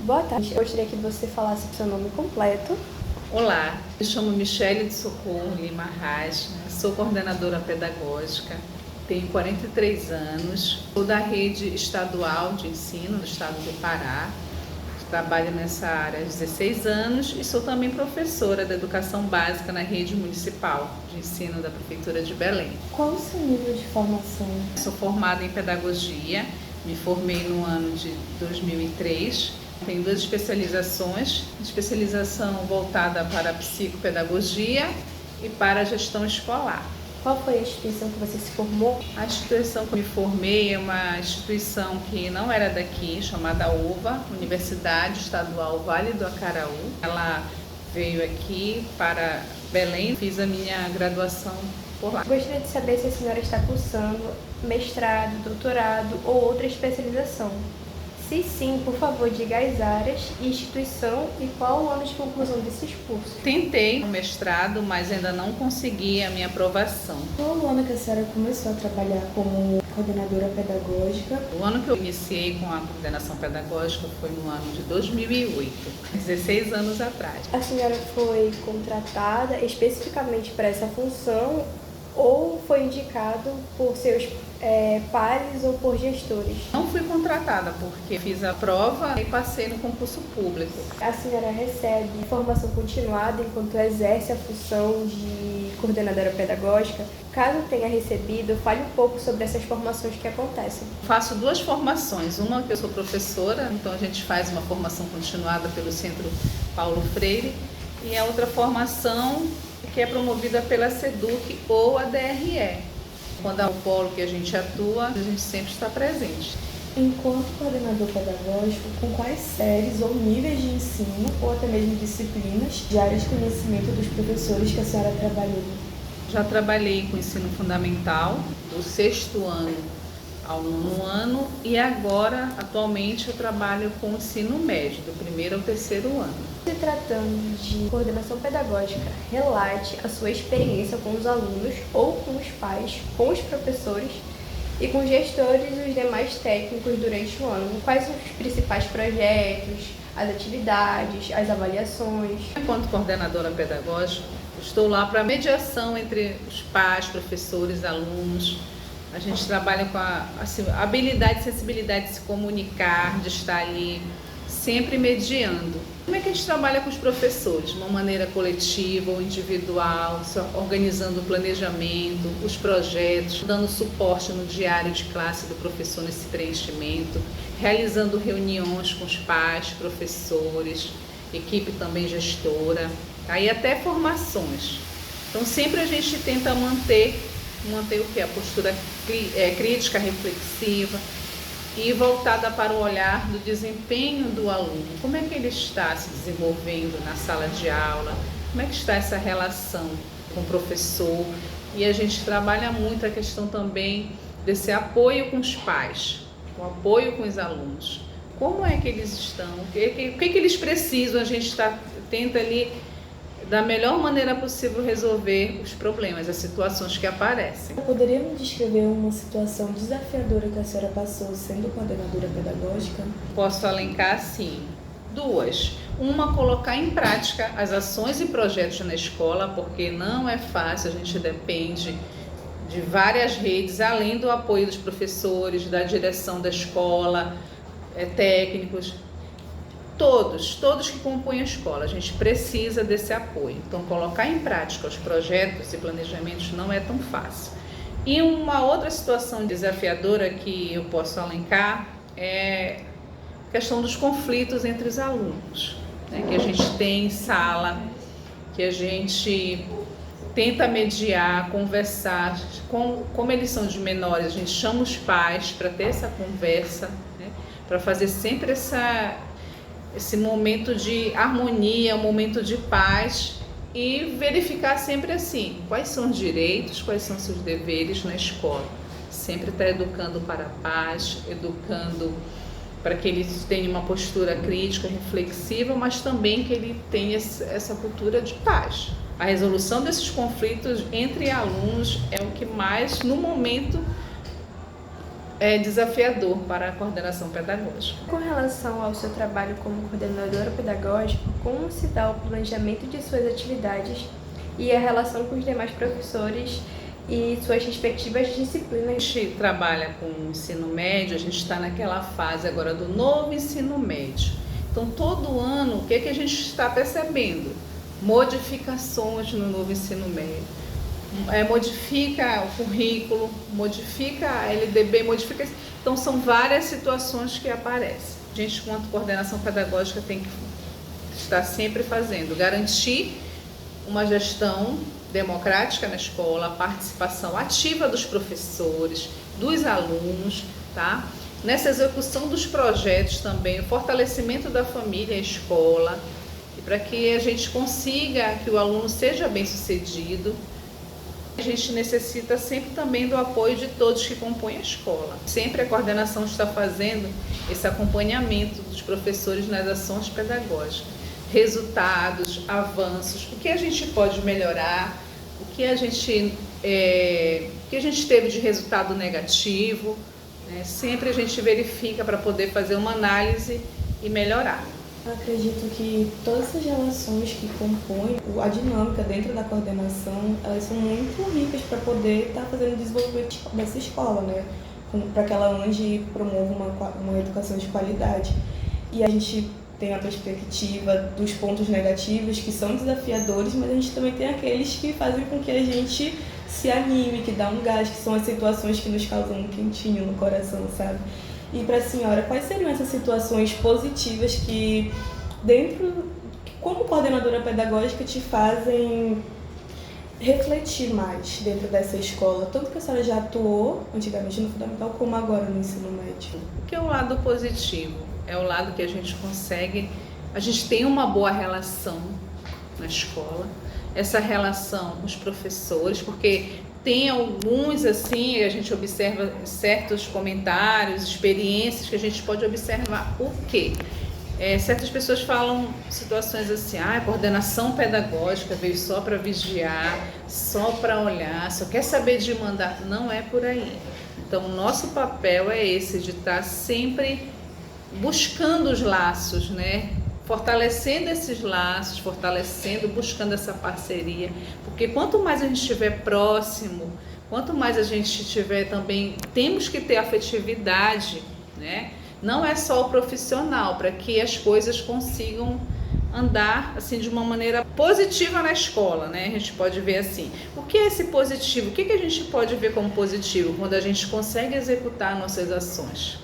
Boa tarde, eu gostaria que você falasse o seu nome completo. Olá, me chamo Michele de Socorro Lima Arraes, sou coordenadora pedagógica, tenho 43 anos, sou da rede estadual de ensino do estado do Pará, trabalho nessa área há 16 anos e sou também professora da educação básica na rede municipal de ensino da Prefeitura de Belém. Qual o seu nível de formação? Sou formada em pedagogia, me formei no ano de 2003. Tenho duas especializações, especialização voltada para a psicopedagogia e para a gestão escolar. Qual foi a instituição que você se formou? A instituição que eu me formei é uma instituição que não era daqui, chamada UVA, Universidade Estadual Vale do Acaraú. Ela veio aqui para Belém, fiz a minha graduação por lá. Gostaria de saber se a senhora está cursando mestrado, doutorado ou outra especialização. Se sim, por favor, diga as áreas, instituição e qual o ano de conclusão desses cursos. Tentei o mestrado, mas ainda não consegui a minha aprovação. Qual o ano que a senhora começou a trabalhar como coordenadora pedagógica? O ano que eu iniciei com a coordenação pedagógica foi no ano de 2008, 16 anos atrás. A senhora foi contratada especificamente para essa função ou foi indicado por seus pares ou por gestores? Não fui contratada porque fiz a prova e passei no concurso público. A senhora recebe formação continuada enquanto exerce a função de coordenadora pedagógica? Caso tenha recebido, fale um pouco sobre essas formações que acontecem. Faço duas formações, uma que eu sou professora, então a gente faz uma formação continuada pelo Centro Paulo Freire, e a outra formação que é promovida pela SEDUC ou a DRE. Quando é o polo que a gente atua, a gente sempre está presente. Enquanto coordenador pedagógico, com quais séries ou níveis de ensino, ou até mesmo disciplinas, de áreas de conhecimento dos professores que a senhora trabalhou? Já trabalhei com ensino fundamental, do 6º ano ao 9º ano, e agora, atualmente, eu trabalho com o ensino médio, do 1º ao 3º ano. Se tratando de coordenação pedagógica, relate a sua experiência com os alunos ou com os pais, com os professores e com os gestores e os demais técnicos durante o ano. Quais são os principais projetos, as atividades, as avaliações? Enquanto coordenadora pedagógica, estou lá para mediação entre os pais, professores, alunos. A gente trabalha com a habilidade e sensibilidade de se comunicar, de estar ali sempre mediando. Como é que a gente trabalha com os professores? De uma maneira coletiva ou individual, organizando o planejamento, os projetos, dando suporte no diário de classe do professor nesse preenchimento, realizando reuniões com os pais, professores, equipe também gestora, aí até formações. Então sempre a gente tenta manter o que? A postura crítica, reflexiva e voltada para o olhar do desempenho do aluno. Como é que ele está se desenvolvendo na sala de aula? Como é que está essa relação com o professor? E a gente trabalha muito a questão também desse apoio com os pais, o apoio com os alunos. Como é que eles estão? O que eles precisam? A gente tenta ali da melhor maneira possível resolver os problemas, as situações que aparecem. Poderia me descrever uma situação desafiadora que a senhora passou sendo coordenadora pedagógica? Posso elencar, sim, duas. Uma, colocar em prática as ações e projetos na escola, porque não é fácil, a gente depende de várias redes, além do apoio dos professores, da direção da escola, técnicos. Todos que compõem a escola, a gente precisa desse apoio. Então, colocar em prática os projetos e planejamentos não é tão fácil. E uma outra situação desafiadora que eu posso elencar é a questão dos conflitos entre os alunos, né, que a gente tem em sala, que a gente tenta mediar, conversar. Como eles são de menores, a gente chama os pais para ter essa conversa, né, para fazer sempre esse momento de harmonia, um momento de paz e verificar sempre assim, quais são os direitos, quais são os seus deveres na escola. Sempre estar educando para a paz, educando para que ele tenha uma postura crítica, reflexiva, mas também que ele tenha essa cultura de paz. A resolução desses conflitos entre alunos é o que mais, no momento, é desafiador para a coordenação pedagógica. Com relação ao seu trabalho como coordenadora pedagógica, como se dá o planejamento de suas atividades e a relação com os demais professores e suas respectivas disciplinas? A gente trabalha com o ensino médio, a gente está naquela fase agora do novo ensino médio. Então, todo ano, o que a gente está percebendo? Modificações no novo ensino médio. Modifica o currículo, modifica a LDB, modifica... Então, são várias situações que aparecem. A gente, quanto coordenação pedagógica, tem que estar sempre fazendo, garantir uma gestão democrática na escola, a participação ativa dos professores, dos alunos, tá? Nessa execução dos projetos também, o fortalecimento da família e escola, e para que a gente consiga que o aluno seja bem-sucedido. A gente necessita sempre também do apoio de todos que compõem a escola. Sempre a coordenação está fazendo esse acompanhamento dos professores nas ações pedagógicas. Resultados, avanços, o que a gente pode melhorar, o que a gente teve de resultado negativo, né? Sempre a gente verifica para poder fazer uma análise e melhorar. Eu acredito que todas essas relações que compõem a dinâmica dentro da coordenação, elas são muito ricas para poder estar fazendo o desenvolvimento dessa escola, né? Para que ela ande e promova uma educação de qualidade. E a gente tem a perspectiva dos pontos negativos, que são desafiadores, mas a gente também tem aqueles que fazem com que a gente se anime, que dá um gás, que são as situações que nos causam um quentinho no coração, sabe? E para a senhora, quais seriam essas situações positivas que, como coordenadora pedagógica, te fazem refletir mais dentro dessa escola? Tanto que a senhora já atuou antigamente no fundamental, como agora no ensino médio. O que é o lado positivo? É o lado que a gente consegue, a gente tem uma boa relação na escola, essa relação com os professores, porque tem alguns, assim, a gente observa certos comentários, experiências que a gente pode observar o quê? Certas pessoas falam situações assim, a coordenação pedagógica veio só para vigiar, só para olhar, só quer saber de mandar. Não é por aí. Então, o nosso papel é esse, de estar sempre buscando os laços, né? Fortalecendo esses laços, buscando essa parceria, porque quanto mais a gente estiver próximo, quanto mais a gente estiver também, temos que ter afetividade, né? Não é só o profissional, para que as coisas consigam andar assim de uma maneira positiva na escola, né? A gente pode ver assim, o que é esse positivo? O que a gente pode ver como positivo quando a gente consegue executar nossas ações?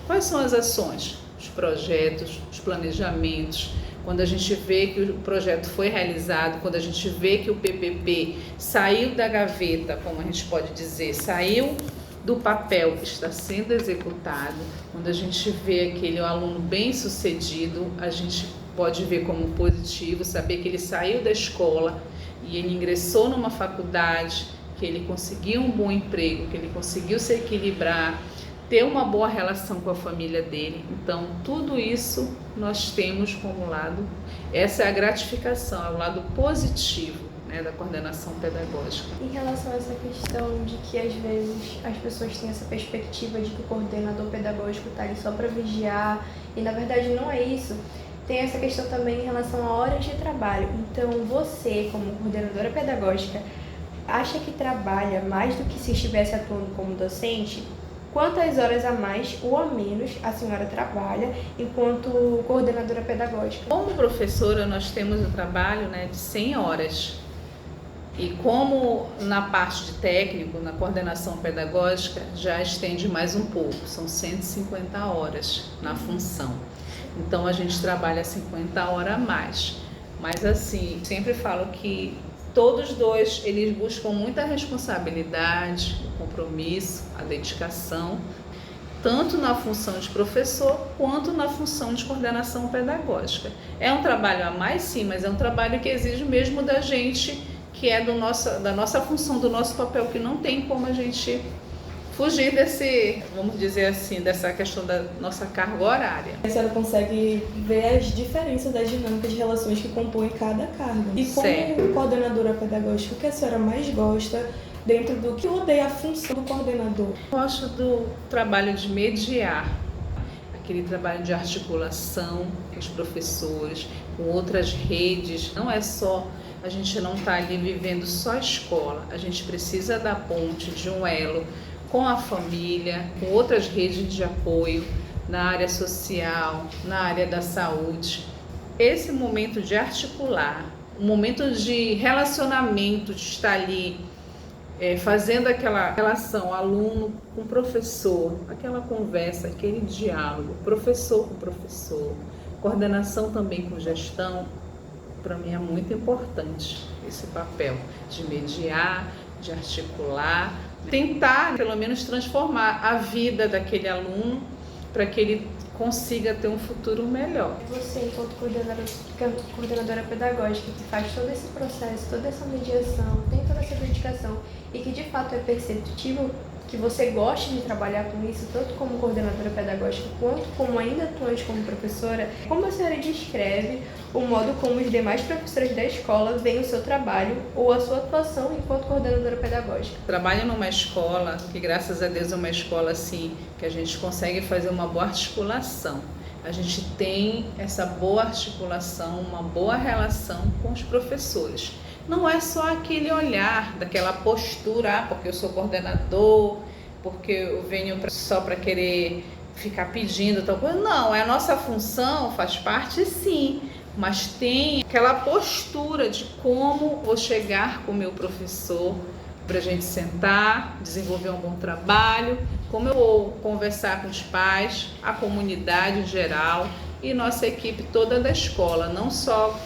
Quais são as ações? Os projetos, os planejamentos, quando a gente vê que o projeto foi realizado, quando a gente vê que o PPP saiu da gaveta, como a gente pode dizer, saiu do papel, está sendo executado, quando a gente vê aquele aluno bem-sucedido, a gente pode ver como positivo, saber que ele saiu da escola e ele ingressou numa faculdade, que ele conseguiu um bom emprego, que ele conseguiu se equilibrar, ter uma boa relação com a família dele. Então, tudo isso nós temos como lado, essa é a gratificação, é o lado positivo, né, da coordenação pedagógica. Em relação a essa questão de que às vezes as pessoas têm essa perspectiva de que o coordenador pedagógico está ali só para vigiar, e na verdade não é isso, tem essa questão também em relação a horas de trabalho. Então, você, como coordenadora pedagógica, acha que trabalha mais do que se estivesse atuando como docente? Quantas horas a mais ou a menos a senhora trabalha enquanto coordenadora pedagógica? Como professora, nós temos o trabalho, né, de 100 horas. E como na parte de técnico, na coordenação pedagógica, já estende mais um pouco, são 150 horas na função. Então, a gente trabalha 50 horas a mais. Mas assim, sempre falo que todos dois, eles buscam muita responsabilidade, o compromisso, a dedicação, tanto na função de professor, quanto na função de coordenação pedagógica. É um trabalho a mais, sim, mas é um trabalho que exige mesmo da gente, que é da nossa função, do nosso papel, que não tem como a gente fugir desse, vamos dizer assim, dessa questão da nossa carga horária. A senhora consegue ver as diferenças das dinâmicas de relações que compõem cada cargo. E como coordenadora pedagógica, o que a senhora mais gosta dentro do que rodeia a função do coordenador? Gosto do trabalho de mediar, aquele trabalho de articulação com os professores, com outras redes. Não é só, a gente não está ali vivendo só a escola, a gente precisa da ponte, de um elo com a família, com outras redes de apoio na área social, na área da saúde. Esse momento de articular, um momento de relacionamento, de estar ali fazendo aquela relação aluno com professor, aquela conversa, aquele diálogo, professor com professor, coordenação também com gestão, para mim é muito importante esse papel de mediar, de articular, tentar pelo menos transformar a vida daquele aluno para que ele consiga ter um futuro melhor. Você, enquanto coordenadora pedagógica, que faz todo esse processo, toda essa mediação, tem toda essa dedicação e que de fato é perceptível que você goste de trabalhar com isso, tanto como coordenadora pedagógica quanto como ainda atuante como professora, como a senhora descreve o modo como os demais professores da escola veem o seu trabalho ou a sua atuação enquanto coordenadora pedagógica? Trabalho numa escola que, graças a Deus, é uma escola assim que a gente consegue fazer uma boa articulação. A gente tem essa boa articulação, uma boa relação com os professores. Não é só aquele olhar, daquela postura, porque eu sou coordenador, porque eu venho só para querer ficar pedindo tal coisa. Não, é a nossa função, faz parte sim, mas tem aquela postura de como vou chegar com o meu professor para a gente sentar, desenvolver um bom trabalho, como eu vou conversar com os pais, a comunidade em geral e nossa equipe toda da escola, não só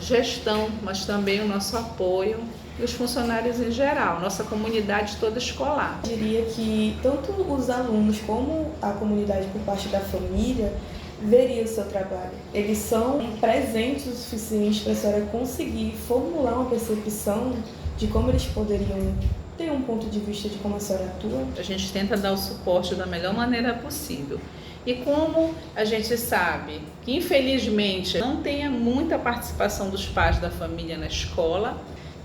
gestão, mas também o nosso apoio e os funcionários em geral, nossa comunidade toda escolar. Eu diria que tanto os alunos como a comunidade por parte da família veria o seu trabalho. Eles são presentes o suficiente para a senhora conseguir formular uma percepção de como eles poderiam ter um ponto de vista de como a senhora atua. A gente tenta dar o suporte da melhor maneira possível. E como a gente sabe que, infelizmente, não tem muita participação dos pais da família na escola,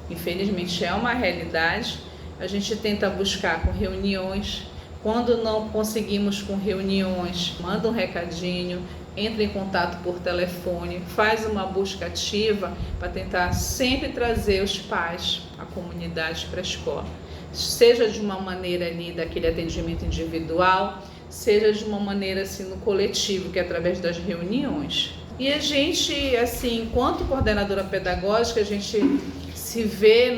infelizmente é uma realidade, a gente tenta buscar com reuniões. Quando não conseguimos com reuniões, manda um recadinho, entra em contato por telefone, faz uma busca ativa para tentar sempre trazer os pais, a comunidade para a escola. Seja de uma maneira ali daquele atendimento individual, seja de uma maneira assim no coletivo, que é através das reuniões. E a gente, assim, enquanto coordenadora pedagógica, a gente se vê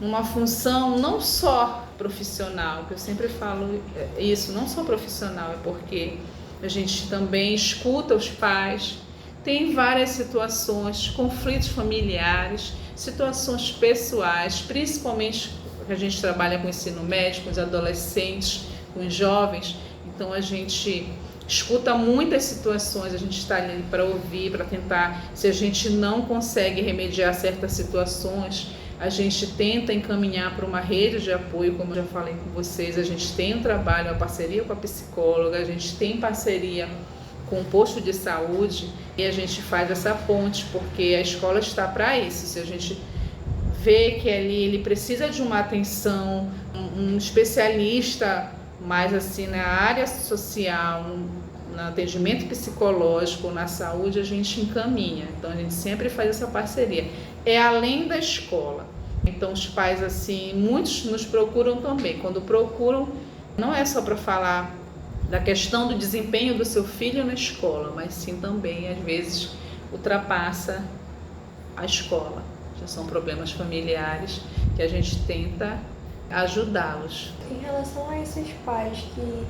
numa função não só profissional, que eu sempre falo isso, não só profissional, é porque a gente também escuta os pais, tem várias situações, conflitos familiares, situações pessoais, principalmente que a gente trabalha com ensino médio, com os adolescentes, com os jovens, então a gente escuta muitas situações, a gente está ali para ouvir, para tentar, se a gente não consegue remediar certas situações, a gente tenta encaminhar para uma rede de apoio, como eu já falei com vocês, a gente tem um trabalho, a parceria com a psicóloga, a gente tem parceria com o posto de saúde e a gente faz essa ponte, porque a escola está para isso. Se a gente vê que ali ele precisa de uma atenção, um especialista mais assim na área social, no atendimento psicológico, na saúde, a gente encaminha. Então a gente sempre faz essa parceria. É além da escola. Então os pais assim, muitos nos procuram também. Quando procuram, não é só para falar da questão do desempenho do seu filho na escola, mas sim também às vezes ultrapassa a escola. Já são problemas familiares que a gente tenta ajudá-los. Em relação a esses pais que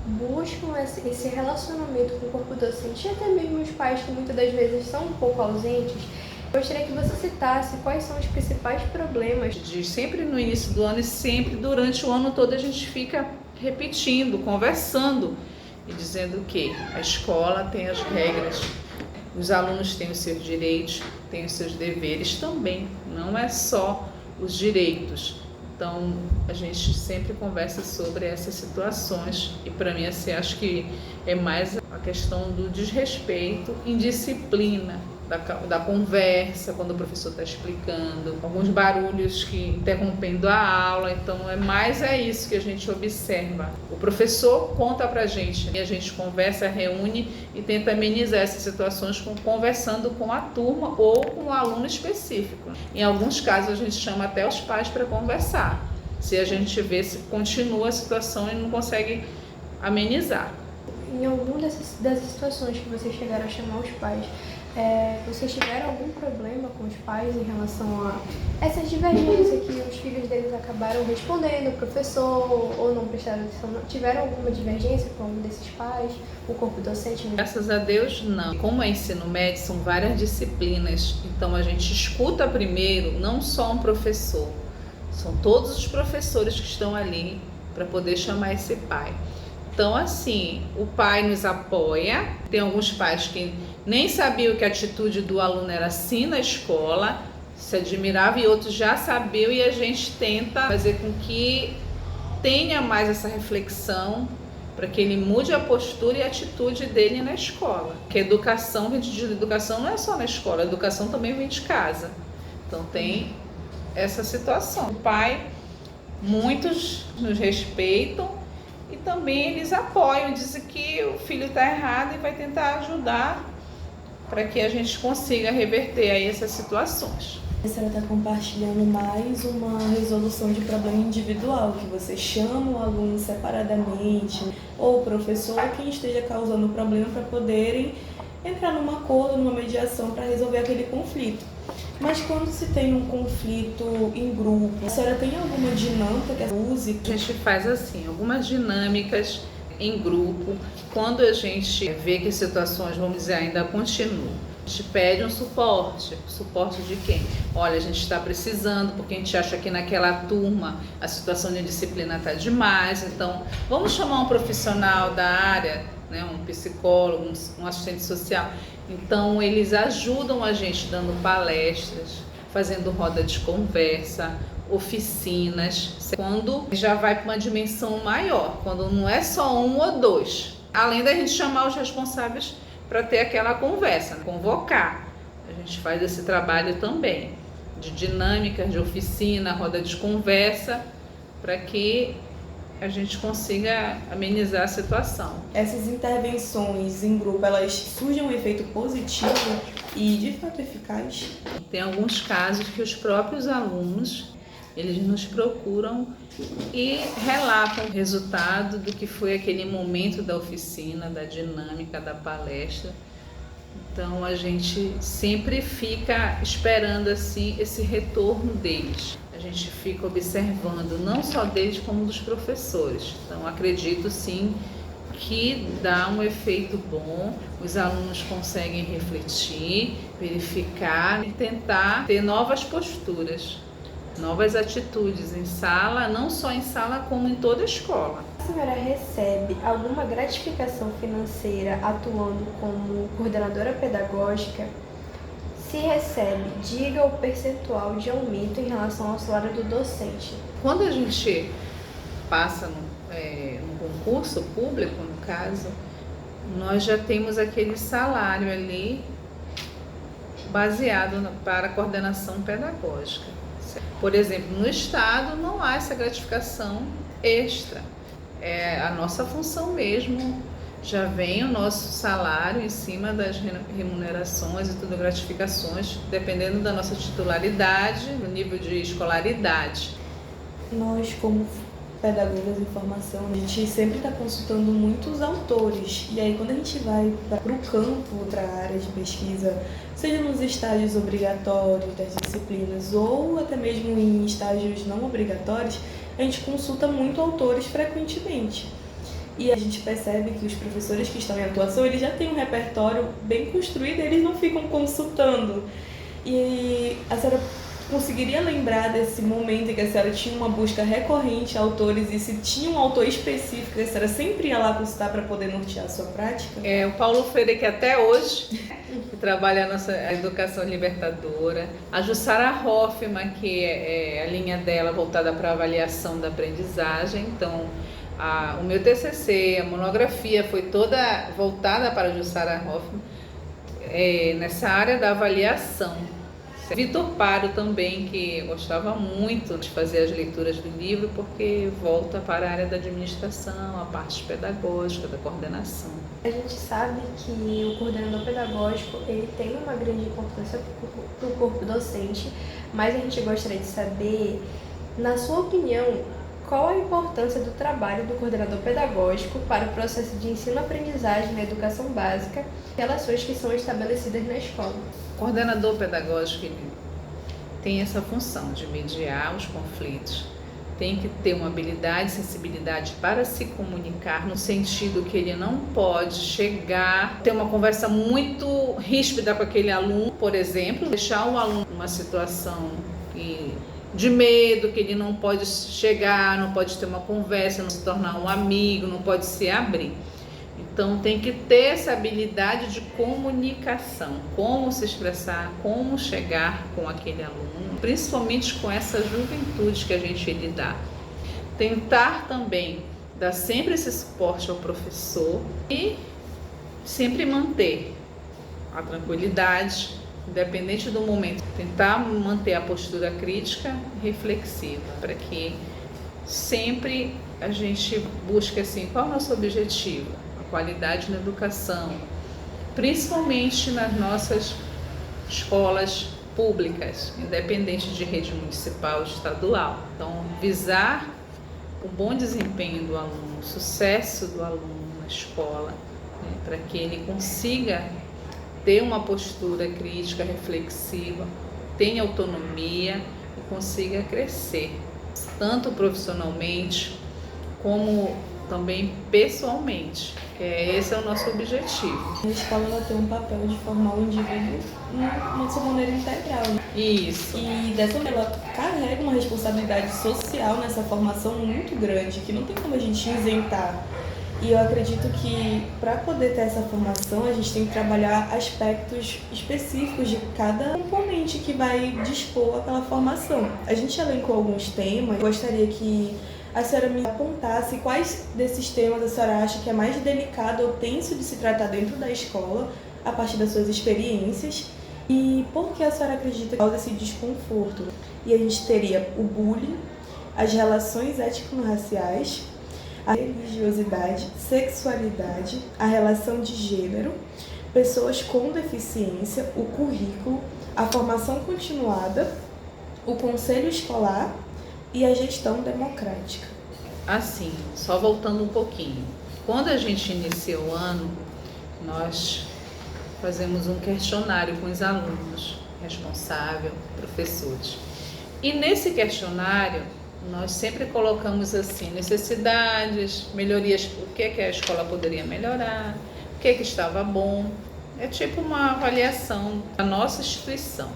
buscam esse relacionamento com o corpo docente, e até mesmo os pais que muitas das vezes são um pouco ausentes, gostaria que você citasse quais são os principais problemas. Sempre no início do ano e sempre durante o ano todo a gente fica repetindo, conversando e dizendo que a escola tem as regras, os alunos têm os seus direitos, têm os seus deveres também, não é só os direitos. Então, a gente sempre conversa sobre essas situações e para mim, assim, acho que é mais a questão do desrespeito, indisciplina da conversa, quando o professor está explicando, alguns barulhos que interrompendo a aula. Então é isso que a gente observa. O professor conta pra gente e a gente conversa, reúne e tenta amenizar essas situações conversando com a turma ou com um aluno específico. Em alguns casos a gente chama até os pais para conversar, se a gente vê se continua a situação e não consegue amenizar. Em alguma dessas situações que vocês chegaram a chamar os pais, vocês tiveram algum problema com os pais em relação a essas divergências que os filhos deles acabaram respondendo, o professor, ou não prestaram atenção? Tiveram alguma divergência com algum desses pais, o corpo docente? Graças a Deus, não. Como é ensino médio, são várias disciplinas, então a gente escuta primeiro não só um professor, são todos os professores que estão ali para poder chamar esse pai. Então, assim, o pai nos apoia. Tem alguns pais que nem sabiam que a atitude do aluno era assim na escola, se admirava, e outros já sabiam, e a gente tenta fazer com que tenha mais essa reflexão para que ele mude a postura e a atitude dele na escola. Porque educação não é só na escola, a educação também vem de casa. Então tem essa situação. O pai, muitos nos respeitam, e também eles apoiam, dizem que o filho está errado e vai tentar ajudar para que a gente consiga reverter aí essas situações. A senhora está compartilhando mais uma resolução de problema individual, que você chama o aluno separadamente, ou o professor, ou quem esteja causando o problema, para poderem entrar num acordo, numa mediação para resolver aquele conflito. Mas quando se tem um conflito em grupo, a senhora tem alguma dinâmica que use? A gente faz assim, algumas dinâmicas em grupo. Quando a gente vê que as situações, vamos dizer, ainda continuam, a gente pede um suporte. Suporte de quem? Olha, a gente está precisando, porque a gente acha que naquela turma a situação de disciplina está demais, então vamos chamar um profissional da área, né, um psicólogo, um assistente social. Então eles ajudam a gente dando palestras, fazendo roda de conversa, oficinas, quando já vai para uma dimensão maior, quando não é só um ou dois. Além da gente chamar os responsáveis para ter aquela conversa, convocar. A gente faz esse trabalho também, de dinâmica, de oficina, roda de conversa, para que a gente consiga amenizar a situação. Essas intervenções em grupo, elas surgem um efeito positivo e de fato eficaz? Tem alguns casos que os próprios alunos, eles nos procuram e relatam o resultado do que foi aquele momento da oficina, da dinâmica, da palestra. Então a gente sempre fica esperando assim esse retorno deles. A gente fica observando não só deles como dos professores. Então acredito sim que dá um efeito bom, os alunos conseguem refletir, verificar e tentar ter novas posturas, novas atitudes em sala, não só em sala como em toda a escola. A senhora recebe alguma gratificação financeira atuando como coordenadora pedagógica? Se recebe, diga o percentual de aumento em relação ao salário do docente. Quando a gente passa no concurso público, no caso, nós já temos aquele salário ali baseado para a coordenação pedagógica. Por exemplo, no Estado não há essa gratificação extra. É a nossa função mesmo, já vem o nosso salário em cima das remunerações e tudo, gratificações, dependendo da nossa titularidade, do nível de escolaridade. Nós, como pedagogas em formação, a gente sempre está consultando muitos autores, e aí quando a gente vai para o campo, outra área de pesquisa, seja nos estágios obrigatórios das disciplinas ou até mesmo em estágios não obrigatórios, a gente consulta muito autores frequentemente. E a gente percebe que os professores que estão em atuação, eles já têm um repertório bem construído, eles não ficam consultando. E a senhora conseguiria lembrar desse momento em que a senhora tinha uma busca recorrente a autores, e se tinha um autor específico que a senhora sempre ia lá consultar para poder nortear a sua prática? O Paulo Freire, que até hoje trabalha a nossa educação libertadora, a Jussara Hoffmann, que é a linha dela voltada para a avaliação da aprendizagem. Então, o meu TCC, a monografia foi toda voltada para a Jussara Hoffmann. nessa área da avaliação. Vitor Paro também, que gostava muito de fazer as leituras do livro, porque volta para a área da administração, a parte pedagógica, da coordenação. A gente sabe que o coordenador pedagógico ele tem uma grande importância para o corpo docente, mas a gente gostaria de saber, na sua opinião, qual a importância do trabalho do coordenador pedagógico para o processo de ensino-aprendizagem na educação básica e relações que são estabelecidas na escola. O coordenador pedagógico ele tem essa função de mediar os conflitos, tem que ter uma habilidade e sensibilidade para se comunicar, no sentido que ele não pode chegar, ter uma conversa muito ríspida com aquele aluno, por exemplo, deixar o aluno numa situação de medo, que ele não pode chegar, não pode ter uma conversa, não se tornar um amigo, não pode se abrir. Então tem que ter essa habilidade de comunicação, como se expressar, como chegar com aquele aluno, principalmente com essa juventude que a gente lidar. Tentar também dar sempre esse suporte ao professor e sempre manter a tranquilidade, independente do momento. Tentar manter a postura crítica e reflexiva, para que sempre a gente busque assim, qual é o nosso objetivo? Qualidade na educação, principalmente nas nossas escolas públicas, independente de rede municipal ou estadual. Então, visar o bom desempenho do aluno, o sucesso do aluno na escola, né, para que ele consiga ter uma postura crítica, reflexiva, tenha autonomia e consiga crescer, tanto profissionalmente como também pessoalmente. Esse é o nosso objetivo. A escola ela tem um papel de formar o indivíduo de sua maneira integral. Né? Isso. E dessa maneira ela carrega uma responsabilidade social nessa formação muito grande, que não tem como a gente isentar. E eu acredito que para poder ter essa formação, a gente tem que trabalhar aspectos específicos de cada componente que vai dispor aquela formação. A gente elencou alguns temas, eu gostaria que a senhora me apontasse quais desses temas a senhora acha que é mais delicado ou tenso de se tratar dentro da escola, a partir das suas experiências, e por que a senhora acredita que causa esse desconforto. E a gente teria o bullying, as relações étnico-raciais, a religiosidade, sexualidade, a relação de gênero, pessoas com deficiência, o currículo, a formação continuada, o conselho escolar e a gestão democrática. Assim, só voltando um pouquinho. Quando a gente inicia o ano, nós fazemos um questionário com os alunos, responsável, professores. E nesse questionário, nós sempre colocamos assim, necessidades, melhorias, o que a escola poderia melhorar, o que estava bom. É tipo uma avaliação da nossa instituição.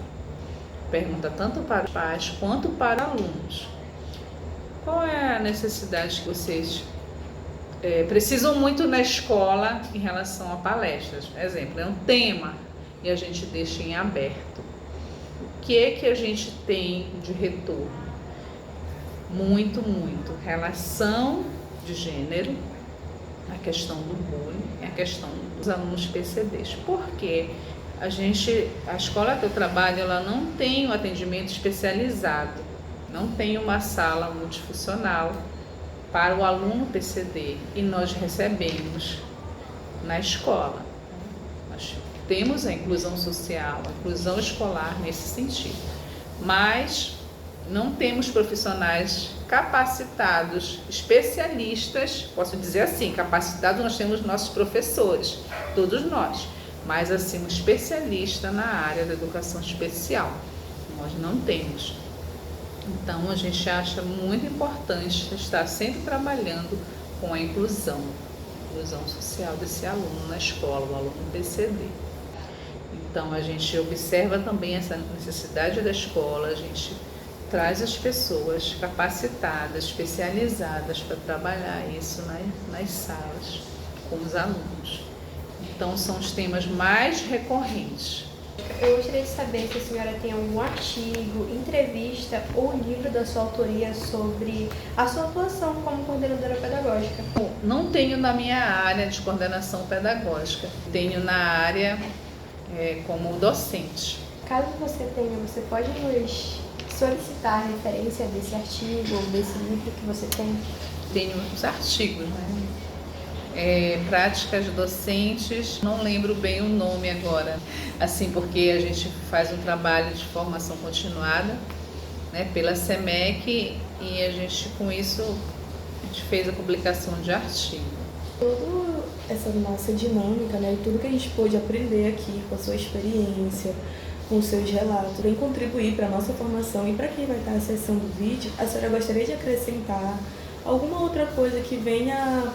Pergunta tanto para os pais quanto para alunos. Qual é a necessidade que vocês precisam muito na escola em relação a palestras? Exemplo, é um tema e a gente deixa em aberto. O que a gente tem de retorno? Muito. Relação de gênero, a questão do bullying, a questão dos alunos PCDs. Porque a escola que eu trabalho, ela não tem um atendimento especializado, não tem uma sala multifuncional para o aluno PCD e nós recebemos na escola. Nós temos a inclusão social, a inclusão escolar nesse sentido, mas não temos profissionais capacitados, especialistas, posso dizer assim, capacitados nós temos nossos professores, todos nós, mas assim, um especialista na área da educação especial, nós não temos. Então a gente acha muito importante estar sempre trabalhando com a inclusão social desse aluno na escola, o aluno PCD. Então a gente observa também essa necessidade da escola, a gente traz as pessoas capacitadas, especializadas para trabalhar isso nas salas com os alunos. Então são os temas mais recorrentes. Eu gostaria de saber se a senhora tem algum artigo, entrevista ou livro da sua autoria sobre a sua atuação como coordenadora pedagógica. Bom, não tenho na minha área de coordenação pedagógica, tenho na área como docente. Caso você tenha, você pode nos solicitar a referência desse artigo ou desse livro que você tem? Tenho os artigos, né? Práticas docentes, não lembro bem o nome agora, assim, porque a gente faz um trabalho de formação continuada, né, pela SEMEC, e a gente, com isso, a gente fez a publicação de artigo. Toda essa nossa dinâmica, né, e tudo que a gente pôde aprender aqui com a sua experiência, com os seus relatos, vem contribuir para a nossa formação. E para quem vai estar acessando o vídeo, a senhora gostaria de acrescentar alguma outra coisa que venha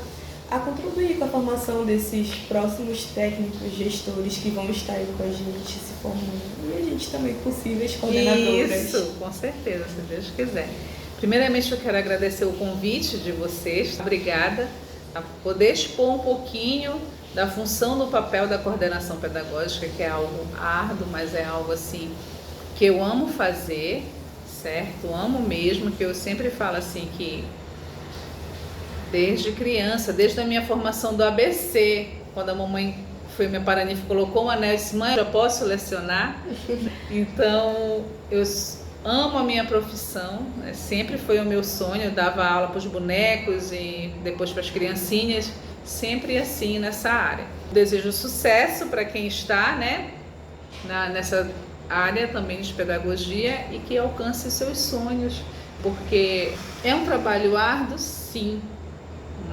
a contribuir com a formação desses próximos técnicos, gestores que vão estar aí com a gente se formando, e a gente também, possíveis coordenadoras. Isso, com certeza, se Deus quiser. Primeiramente, eu quero agradecer o convite de vocês. Obrigada a poder expor um pouquinho da função do papel da coordenação pedagógica, que é algo árduo, mas é algo assim que eu amo fazer, certo? Amo mesmo, que eu sempre falo assim que desde criança, desde a minha formação do ABC, quando a mamãe foi minha paraninfa, colocou um anel e disse: mãe, eu já posso lecionar? Então, eu amo a minha profissão, né? Sempre foi o meu sonho. Eu dava aula para os bonecos e depois para as criancinhas, sempre assim nessa área. Desejo sucesso para quem está, né, nessa área também de pedagogia, e que alcance seus sonhos, porque é um trabalho árduo, sim,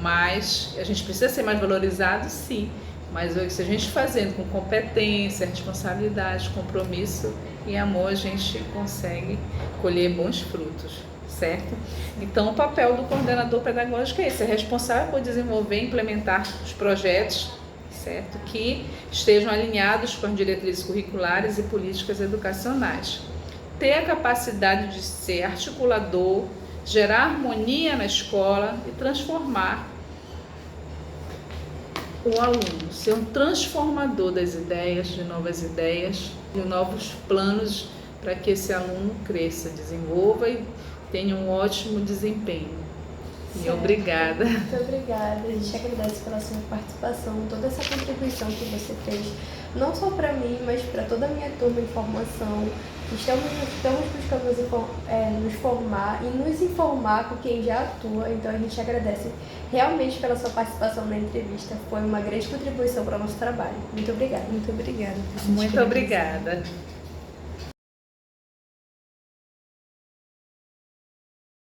mas a gente precisa ser mais valorizado, sim. Mas se a gente fazendo com competência, responsabilidade, compromisso e amor, a gente consegue colher bons frutos, certo? Então, o papel do coordenador pedagógico é esse: é responsável por desenvolver e implementar os projetos, certo? Que estejam alinhados com as diretrizes curriculares e políticas educacionais. Ter a capacidade de ser articulador, gerar harmonia na escola e transformar o aluno, ser um transformador das ideias, de novas ideias, de novos planos, para que esse aluno cresça, desenvolva e tenha um ótimo desempenho. E obrigada. Muito obrigada. A gente agradece pela sua participação, toda essa contribuição que você fez, não só para mim, mas para toda a minha turma em formação. Estamos buscando nos formar e nos informar com quem já atua, então a gente agradece realmente pela sua participação na entrevista. Foi uma grande contribuição para o nosso trabalho. Muito obrigada. Muito obrigada. Muito obrigada.